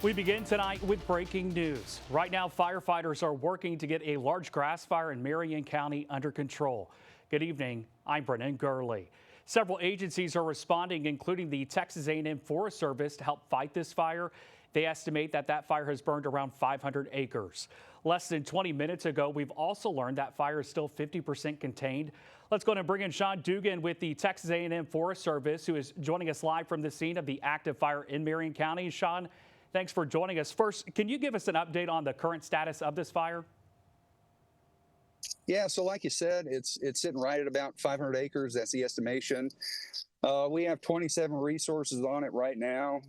We begin tonight with breaking news. Right now, firefighters are working to get a large grass fire in Marion County under control. Good evening. I'm Brennan Gurley. Several agencies are responding, including the Texas A&M Forest Service, to help fight this fire. They estimate that fire has burned around 500 acres. Less than 20 minutes ago, we've also learned that fire is still 50% contained. Let's go ahead and bring in Sean Dugan with the Texas A&M Forest Service, who is joining us live from the scene of the active fire in Marion County. Sean, thanks for joining us. First, can you give us an update on the current status of this fire? Yeah, so like you said, it's sitting right at about 500 acres. That's the estimation. We have 27 resources on it right now,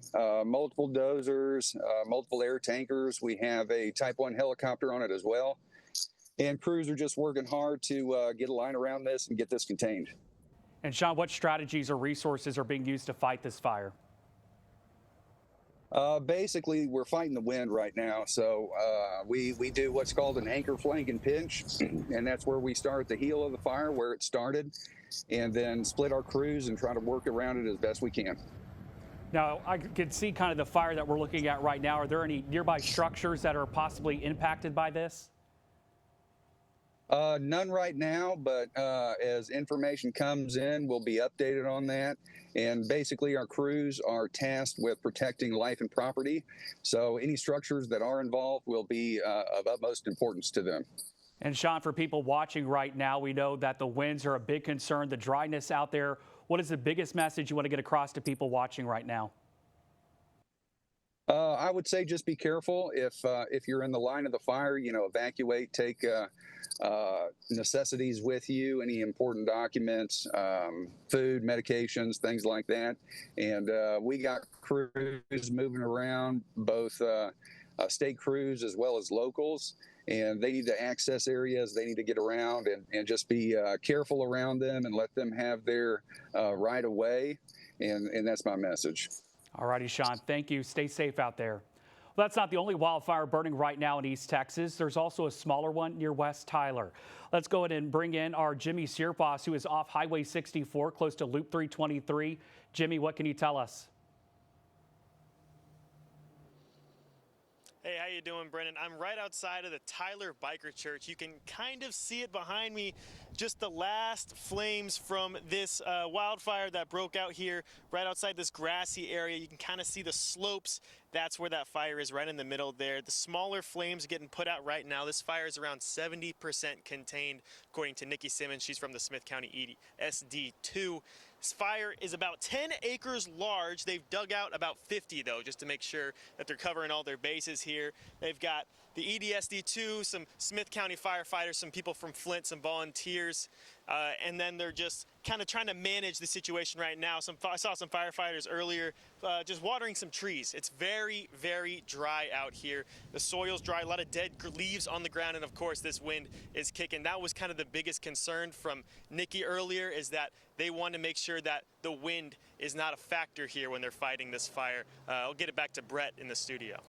multiple dozers, multiple air tankers. We have a Type 1 helicopter on it as well. And crews are just working hard to get a line around this and get this contained. And Sean, what strategies or resources are being used to fight this fire? Basically, we're fighting the wind right now. So we do what's called an anchor, flank, and pinch. And that's where we start at the heel of the fire, where it started, and then split our crews and try to work around it as best we can. Now, I can see kind of the fire that we're looking at right now. Are there any nearby structures that are possibly impacted by this? None right now, but as information comes in, we'll be updated on that. And basically, our crews are tasked with protecting life and property. So any structures that are involved will be of utmost importance to them. And Sean, for people watching right now, we know that the winds are a big concern, the dryness out there. What is the biggest message you want to get across to people watching right now? I would say just be careful. If you're in the line of the fire, evacuate, take necessities with you, any important documents, food, medications, things like that. And we got crews moving around, both state crews as well as locals, and they need to access areas, they need to get around and just be careful around them and let them have their right of way. And that's my message. All righty, Sean, thank you. Stay safe out there. Well, that's not the only wildfire burning right now in East Texas. There's also a smaller one near West Tyler. Let's go ahead and bring in our Jimmy Searfoss, who is off Highway 64 close to Loop 323. Jimmy, what can you tell us? Hey, how you doing, Brennan? I'm right outside of the Tyler Biker Church. You can kind of see it behind me, just the last flames from this wildfire that broke out here right outside this grassy area. You can kind of see the slopes. That's where that fire is, right in the middle there. The smaller flames getting put out right now. This fire is around 70% contained, according to Nikki Simmons. She's from the Smith County SD2. This fire is about 10 acres large. They've dug out about 50, though, just to make sure that they're covering all their bases here. They've got the EDSD2, some Smith County firefighters, some people from Flint, some volunteers, and then they're just kind of trying to manage the situation right now. I saw some firefighters earlier just watering some trees. It's very, very dry out here. The soil's dry, a lot of dead leaves on the ground, and of course this wind is kicking. That was kind of the biggest concern from Nikki earlier, is that they want to make sure that the wind is not a factor here when they're fighting this fire. I'll get it back to Brett in the studio.